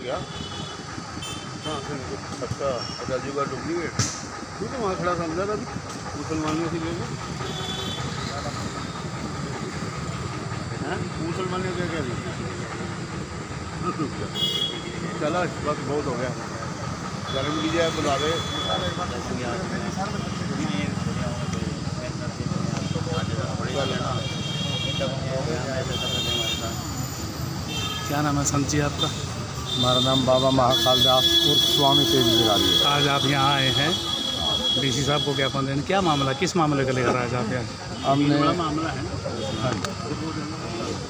क्या? हाँ सबका अजाजी का डुप्लीकेट तू तो वहाँ खड़ा समझा था मुसलमानियों से ले लो। मुसलमानियों क्या कह रही चला वक्त बहुत हो गया। गर्म कीजिए बुला दे। क्या नाम है संत जी आपका? हमारा नाम बाबा महाकाल दास उर्फ स्वामी तेज बिरारी है। आज आप यहाँ आए हैं डीसी साहब को ज्ञापन देने, क्या मामला, किस मामले को लेकर आज आप यहाँ?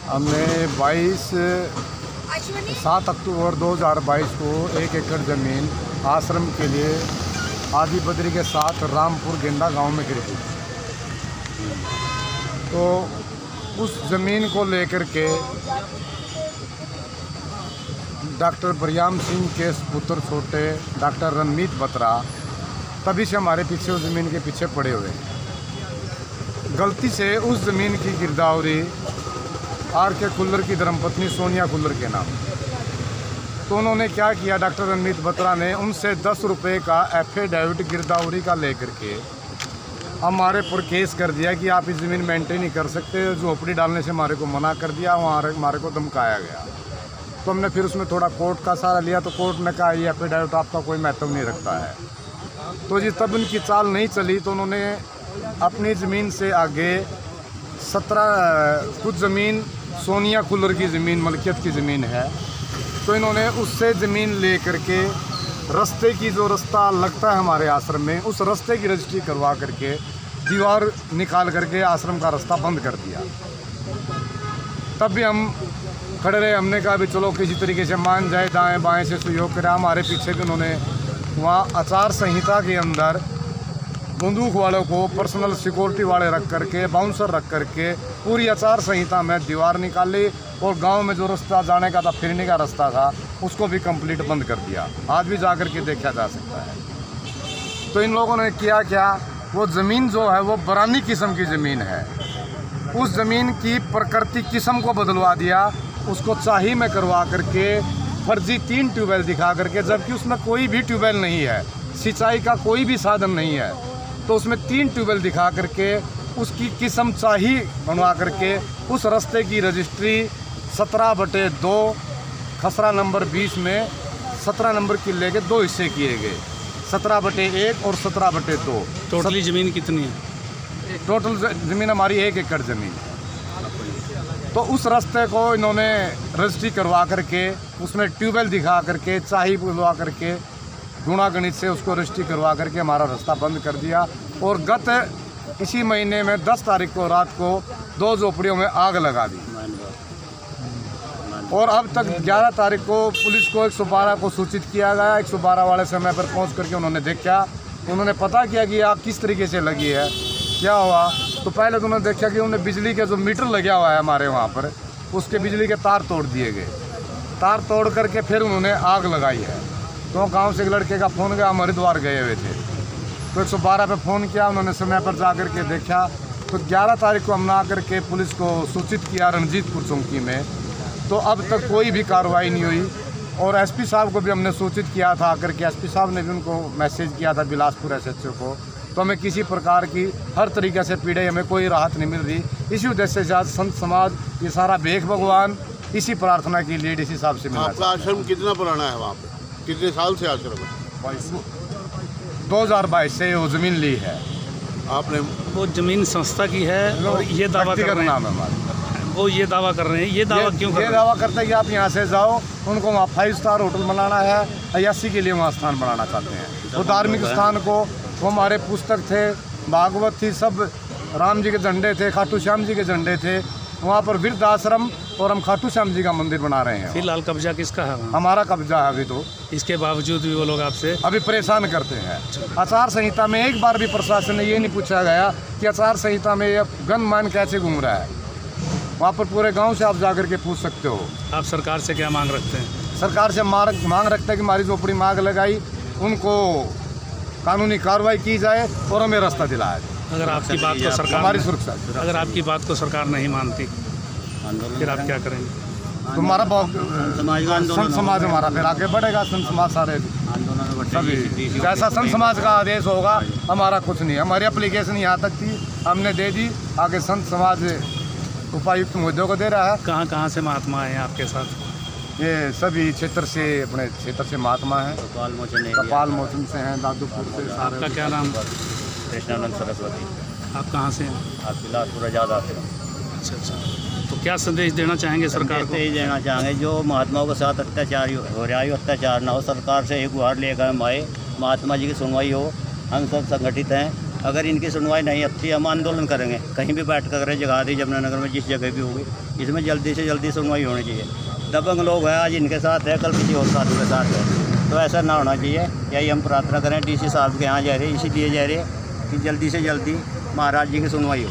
हमने 7 अक्टूबर 2022 को 1 एकड़ ज़मीन आश्रम के लिए आदि बद्री के साथ रामपुर गेंदा गांव में खरीदी। तो उस ज़मीन को लेकर के डॉक्टर बरियाम सिंह के पुत्र छोटे डॉक्टर रणमीत बत्रा तभी से हमारे पीछे उस ज़मीन के पीछे पड़े हुए। गलती से उस ज़मीन की गिरदावरी R.K. खुल्लर की धर्मपत्नी सोनिया खुल्लर के नाम। तो उन्होंने क्या किया, डॉक्टर रणमीत बत्रा ने उनसे 10 रुपये का एफिडेविट गिरदावरी का लेकर के हमारे पर केस कर दिया कि आप इस ज़मीन मेंटेन नहीं कर सकते। झोपड़ी डालने से हमारे को मना कर दिया, वहाँ हमारे को धमकाया गया। तो हमने फिर उसमें थोड़ा कोर्ट का सहारा लिया, तो कोर्ट ने कहा ये एफिडेविट आपका कोई महत्व नहीं रखता है। तो जी तब उनकी चाल नहीं चली, तो उन्होंने अपनी ज़मीन से आगे 17 कुछ ज़मीन सोनिया खुल्लर की ज़मीन मलकियत की ज़मीन है, तो इन्होंने उससे ज़मीन ले करके रास्ते की जो रास्ता लगता है हमारे आश्रम में, उस रास्ते की रजिस्ट्री करवा करके दीवार निकाल करके आश्रम का रास्ता बंद कर दिया। तब भी हम खड़े रहे, हमने कहा भी चलो किसी तरीके से मान जाए, दाएं बाएं से सहयोग करा। हमारे पीछे भी उन्होंने वहाँ आचार संहिता के अंदर बंदूक वालों को पर्सनल सिक्योरिटी वाले रख करके, बाउंसर रख करके पूरी आचार संहिता में दीवार निकाली और गांव में जो रास्ता जाने का था, फिरने का रास्ता था, उसको भी कंप्लीट बंद कर दिया। आज भी जा कर के देखा जा सकता है। तो इन लोगों ने किया क्या, वो ज़मीन जो है वो बरानी किस्म की ज़मीन है, उस ज़मीन की प्रकृति किस्म को बदलवा दिया, उसको चाही में करवा करके फर्जी 3 ट्यूबवेल दिखा करके, जबकि उसमें कोई भी ट्यूबवेल नहीं है, सिंचाई का कोई भी साधन नहीं है। तो उसमें 3 ट्यूबवेल दिखा करके उसकी किस्म चाही बनवा करके उस रास्ते की रजिस्ट्री 17/2 खसरा नंबर 20 में 17 नंबर किले के 2 हिस्से किए गए, 17/1 और 17/2। टोटली ज़मीन कितनी है? टोटल ज़मीन हमारी 1 एकड़ ज़मीन। तो उस रास्ते को इन्होंने रजिस्ट्री करवा करके उसमें ट्यूबवेल दिखा करके चाही बुलवा करके गुणागणित से उसको रजिस्ट्री करवा करके हमारा रास्ता बंद कर दिया। और गत इसी महीने में 10 तारीख को रात को 2 झोपड़ियों में आग लगा दी। और अब तक 11 तारीख को पुलिस को 112 को सूचित किया गया। 112 वाले समय पर पहुंच करके उन्होंने देखा, उन्होंने पता किया कि आग किस तरीके से लगी है, क्या हुआ। तो पहले तो उन्होंने देखा कि उन्होंने बिजली के जो मीटर लगा हुआ है हमारे वहाँ पर, उसके बिजली के तार तोड़ दिए गए। तार तोड़ करके फिर उन्होंने आग लगाई है। तो गांव से एक लड़के का फ़ोन गया, हम हरिद्वार गए हुए थे, तो 112 पे फ़ोन किया, उन्होंने समय पर जा कर के देखा। तो 11 तारीख को हमने आकर के पुलिस को सूचित किया रणजीतपुर चौकी में। तो अब तक कोई भी कार्रवाई नहीं हुई। और एसपी साहब को भी हमने सूचित किया था आकर के, एसपी साहब ने भी उनको मैसेज किया था बिलासपुर SHO को। तो हमें किसी प्रकार की हर तरीके से पीड़े, हमें कोई राहत नहीं मिल रही। इसी उद्देश्य से आज संत समाज ये सारा भेख भगवान इसी प्रार्थना की लीड इसी साहब से मिला। आपका आश्रम कितना पुराना है, वहाँ पे कितने साल से आश्रम है? 2022 से वो ज़मीन ली है आपने। वो ज़मीन संस्था की है और ये दावा कर रहे हैं, नाम है हमारा। वो ये दावा कर रहे हैं, ये दावा क्यों कर रहे हैं? ये दावा करते हैं कि आप यहाँ से जाओ, उनको वहाँ 5 स्टार होटल बनाना है, अयासी के लिए वहाँ स्थान बनाना चाहते हैं। वो धार्मिक स्थान को, वो हमारे पुस्तक थे, भागवत थी, सब राम जी के झंडे थे, खाटू श्याम जी के झंडे थे, वहाँ पर वृद्ध आश्रम और हम खाटू श्याम जी का मंदिर बना रहे हैं। फिलहाल कब्जा किसका है? हमारा कब्जा है अभी। तो इसके बावजूद भी वो लोग आपसे अभी परेशान करते हैं। आचार संहिता में एक बार भी प्रशासन ने ये नहीं पूछा गया कि आचार संहिता में ये गनमैन कैसे घूम रहा है। वहाँ पर पूरे गांव से आप जाकर के पूछ सकते हो। आप सरकार से क्या मांग रखते हैं? सरकार से मांग रखते हैं कि हमारी झोपड़ी में आग लगाई, उनको कानूनी कार्रवाई की जाए और हमें रास्ता दिलाया जाए। अगर आपकी बात को सरकार, हमारी सुरक्षा, अगर आपकी बात को सरकार नहीं मानती, फिर आप क्या करेंगे? तुम्हारा बहुत समाज का संत आंदोलन समाज हमारा फिर आगे बढ़ेगा। संत समाज सारे आंदोलन सभी जैसा संत समाज का आदेश होगा हमारा कुछ नहीं। हमारी एप्लीकेशन यहाँ तक थी, हमने दे दी, आगे संत समाज उपायुक्त मुद्दों को दे रहा है। कहाँ से महात्मा हैं आपके साथ? ये सभी क्षेत्र से, अपने क्षेत्र से महात्मा हैं। कपाल मोचन कपाल मोचन से हैं, दादूपुर से सारे। आपका क्या नाम? कृष्णानंद सरस्वती, आप कहाँ से हैं? आप बिलासपुर आजाद आश्रम। अच्छा अच्छा, तो क्या संदेश देना चाहेंगे सरकार को? यही देना चाहेंगे जो महात्माओं के साथ अत्याचार हो रहा है, अत्याचार ना हो। सरकार से एक गुहार लेकर हम आए, महात्मा जी की सुनवाई हो। हम सब संगठित हैं, अगर इनकी सुनवाई नहीं अच्छी हम आंदोलन करेंगे, कहीं भी बैठ कर करें, जगह दी यमुनानगर में जिस जगह भी होगी, इसमें जल्दी से जल्दी सुनवाई होनी चाहिए। दबंग लोग हैं, आज इनके साथ है, कल किसी और साथी के साथ है, तो ऐसा ना होना चाहिए। यही हम प्रार्थना करें DC साहब के यहाँ जा रहे, इसीलिए जा रहे कि जल्दी से जल्दी महाराज जी की सुनवाई हो।